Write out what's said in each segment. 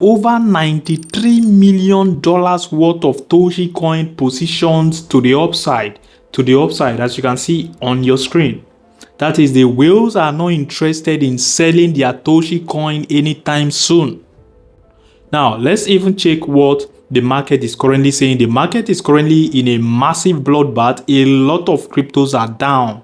over $93 million worth of Toshi coin positions to the upside, as you can see on your screen. That is, the whales are not interested in selling their Toshi coin anytime soon. Now, let's even check what the market is currently saying. The market is currently in a massive bloodbath. A lot of cryptos are down.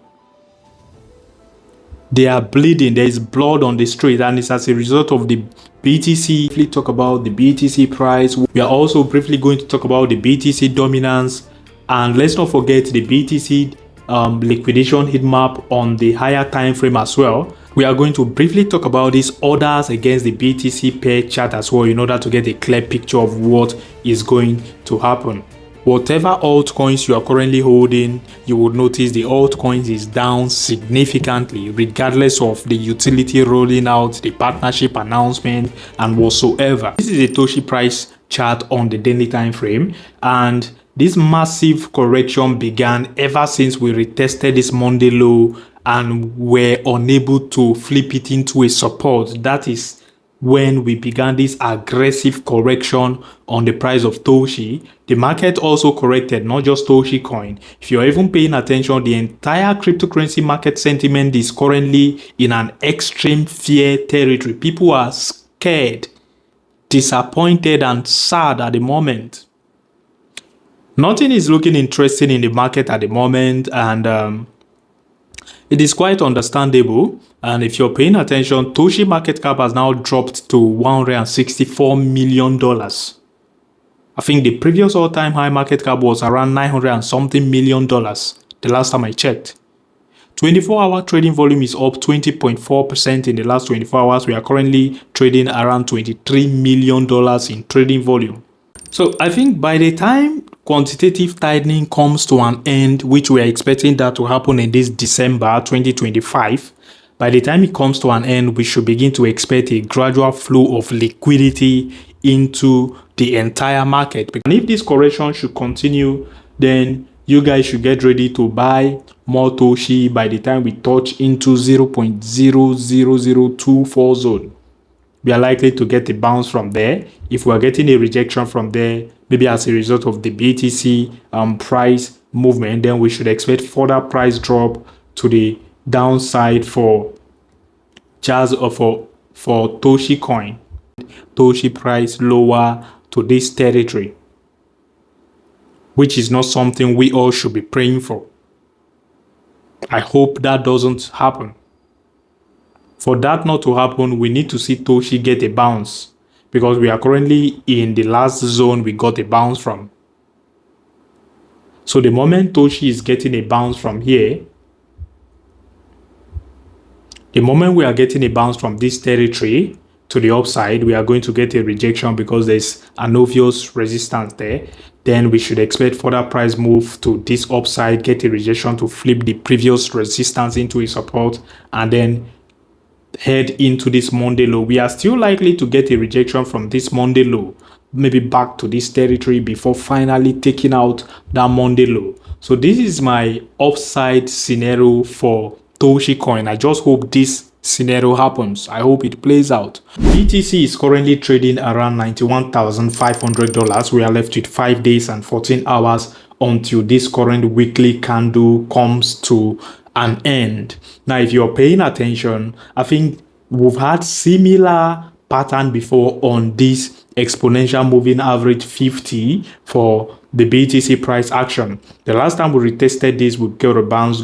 They are bleeding. There is blood on the street, and it's as a result of the BTC. Briefly talk about the BTC price. We are also briefly going to talk about the BTC dominance, and let's not forget the BTC liquidation heat map on the higher time frame as well. We are going to briefly talk about these orders against the BTC pair chart as well, in order to get a clear picture of what is going to happen. Whatever altcoins you are currently holding, you will notice the altcoins is down significantly, regardless of the utility rolling out, the partnership announcement, and whatsoever. This is a Toshi price chart on the daily time frame, and this massive correction began ever since we retested this Monday low and were unable to flip it into a support. That is when we began this aggressive correction on the price of Toshi. The market also corrected, not just Toshi coin. If you're even paying attention, the entire cryptocurrency market sentiment is currently in an extreme fear territory. People are scared, disappointed, and sad at the moment. Nothing is looking interesting in the market at the moment, and it is quite understandable. And if you're paying attention, Toshi market cap has now dropped to $164 million. I think the previous all-time high market cap was around 900 and something million dollars the last time I checked. 24-hour trading volume is up 20.4% in the last 24 hours. We are currently trading around $23 million in trading volume. So I think by the time quantitative tightening comes to an end, which we are expecting that to happen in this December 2025, by the time it comes to an end, we should begin to expect a gradual flow of liquidity into the entire market. And if this correction should continue, then you guys should get ready to buy more Toshi by the time we touch into 0.00024 zone. We are likely to get a bounce from there. If we are getting a rejection from there, maybe as a result of the BTC price movement, then we should expect further price drop to the downside for Jazz or for Toshi coin. Toshi price lower to this territory, which is not something we all should be praying for. I hope that doesn't happen. For that not to happen, we need to see Toshi get a bounce, because we are currently in the last zone we got a bounce from. So the moment Toshi is getting a bounce from here, the moment we are getting a bounce from this territory to the upside, we are going to get a rejection because there's an obvious resistance there. Then we should expect further price move to this upside, get a rejection to flip the previous resistance into a support, and then head into this Monday low. We are still likely to get a rejection from this Monday low, maybe back to this territory before finally taking out that Monday low. So this is my upside scenario for Toshi coin. I just hope this scenario happens. I hope it plays out. BTC is currently trading around $91,500. We are left with 5 days and 14 hours until this current weekly candle comes to an end. Now, if you're paying attention, I think we've had similar pattern before on this exponential moving average 50 for the BTC price action. The last time we retested this, we got a bounce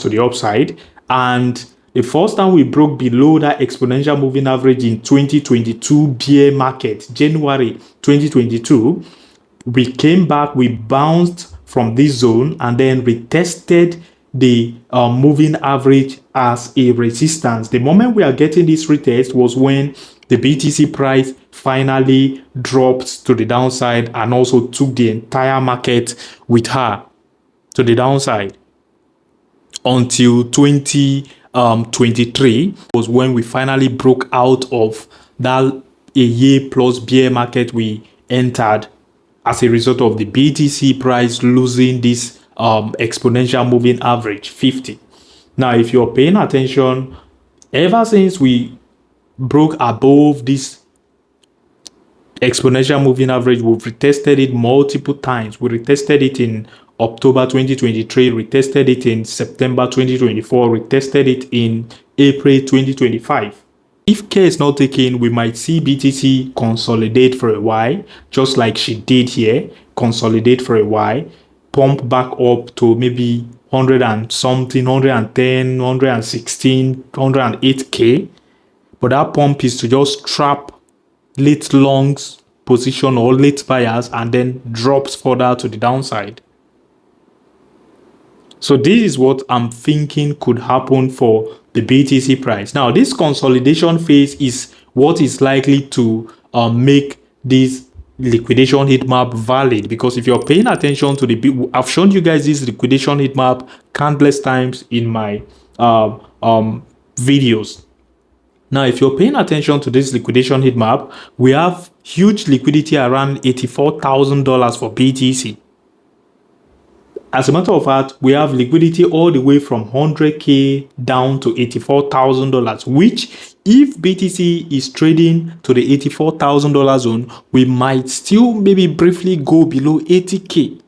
to the upside, and the first time we broke below that exponential moving average in 2022 bear market, January 2022, we came back, we bounced from this zone and then retested the moving average as a resistance. The moment we are getting this retest was when the BTC price finally dropped to the downside and also took the entire market with her to the downside until 2023 was when we finally broke out of that a year plus bear market we entered as a result of the BTC price losing this exponential moving average 50. Now, if you're paying attention, ever since we broke above this exponential moving average. We've retested it multiple times. We retested it in October 2023, retested it in September 2024, retested it in April 2025. If care is not taken, we might see BTC consolidate for a while, just like she did here, consolidate for a while, pump back up to maybe 100 and something, 110, 116, 108K. But that pump is to just trap late longs position or late buyers and then drops further to the downside. So this is what I'm thinking could happen for the BTC price. Now, this consolidation phase is what is likely to make this liquidation heat map valid, because if you're paying attention to the, I've shown you guys this liquidation heat map countless times in my videos. Now, if you're paying attention to this liquidation heat map, we have huge liquidity around $84,000 for BTC. As a matter of fact, we have liquidity all the way from 100K down to $84,000, which if BTC is trading to the $84,000 zone, we might still maybe briefly go below 80K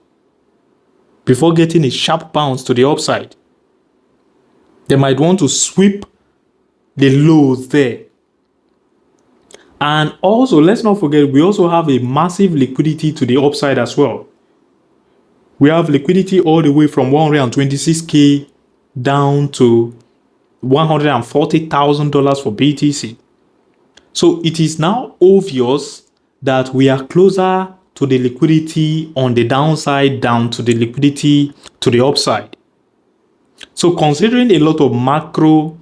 before getting a sharp bounce to the upside. They might want to sweep the lows there. And also, let's not forget, we also have a massive liquidity to the upside as well. We have liquidity all the way from 126K down to $140,000 for BTC. So it is now obvious that we are closer to the liquidity on the downside down to the liquidity to the upside. So considering a lot of macro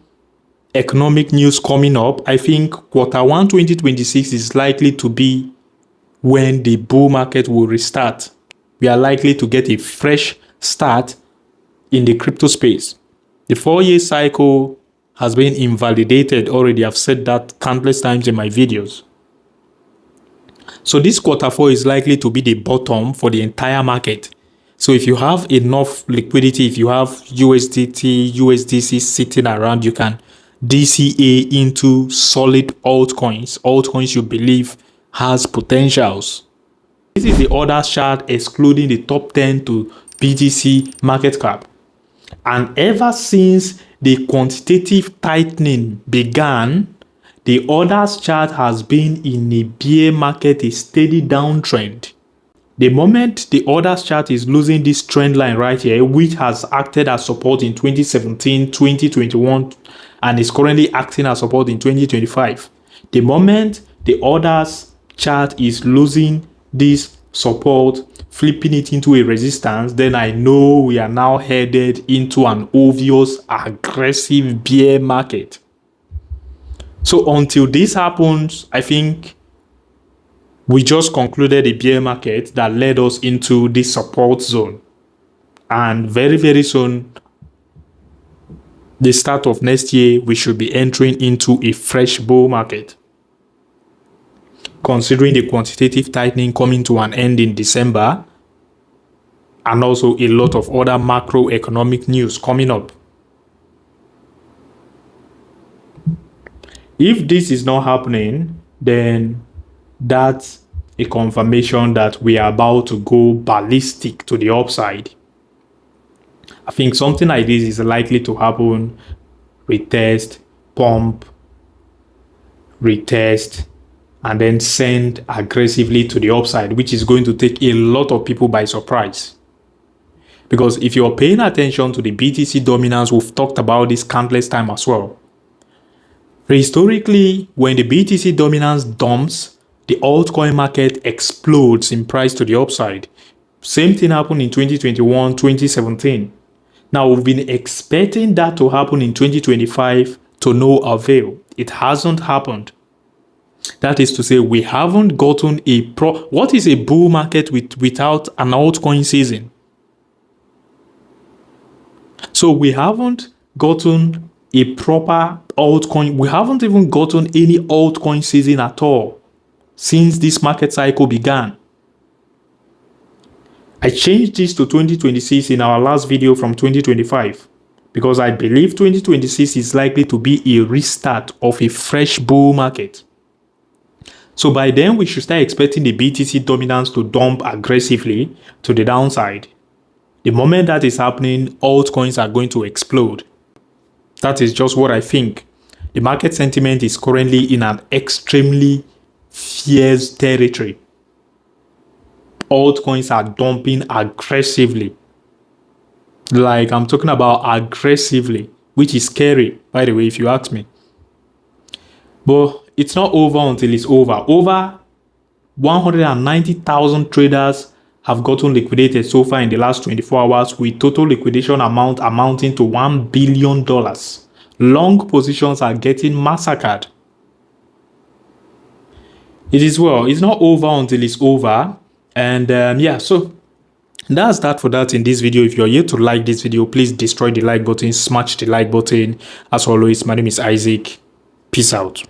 economic news coming up, I think Q1 2026 is likely to be when the bull market will restart. We are likely to get a fresh start in the crypto space. The 4-year cycle has been invalidated already. I've said that countless times in my videos. So this Q4 is likely to be the bottom for the entire market. So if you have enough liquidity, if you have USDT, USDC sitting around, you can DCA into solid altcoins you believe has potentials. This is the orders chart excluding the top 10 to BTC market cap. And ever since the quantitative tightening began, the orders chart has been in a bear market, a steady downtrend. The moment the orders chart is losing this trend line right here, which has acted as support in 2017, 2021, and is currently acting as support in 2025, the moment the orders chart is losing this support, flipping it into a resistance, then I know we are now headed into an obvious aggressive bear market. So until this happens, I think we just concluded a bear market that led us into this support zone. And very, very soon, the start of next year, we should be entering into a fresh bull market. Considering the quantitative tightening coming to an end in December, and also a lot of other macroeconomic news coming up. If this is not happening, then that's a confirmation that we are about to go ballistic to the upside. I think something like this is likely to happen. Retest, pump, retest, and then send aggressively to the upside, which is going to take a lot of people by surprise. Because if you're paying attention to the BTC dominance, we've talked about this countless times as well. Historically, when the BTC dominance dumps, the altcoin market explodes in price to the upside. Same thing happened in 2021, 2017. Now, we've been expecting that to happen in 2025 to no avail. It hasn't happened. That is to say, we haven't gotten what is a bull market without an altcoin season? So we haven't gotten a proper altcoin. We haven't even gotten any altcoin season at all since this market cycle began. I changed this to 2026 in our last video from 2025 because I believe 2026 is likely to be a restart of a fresh bull market. So by then, we should start expecting the BTC dominance to dump aggressively to the downside. The moment that is happening, altcoins are going to explode. That is just what I think. The market sentiment is currently in an extremely fierce territory. Altcoins are dumping aggressively. Like, I'm talking about aggressively, which is scary, by the way, if you ask me. But it's not over until it's over. Over 190,000 traders have gotten liquidated so far in the last 24 hours, with total liquidation amount amounting to $1 billion. Long positions are getting massacred. It is well. It's not over until it's over. And yeah, so that's that for that in this video. If you're yet to like this video, please destroy the like button, smash the like button. As always, my name is Isaac. Peace out.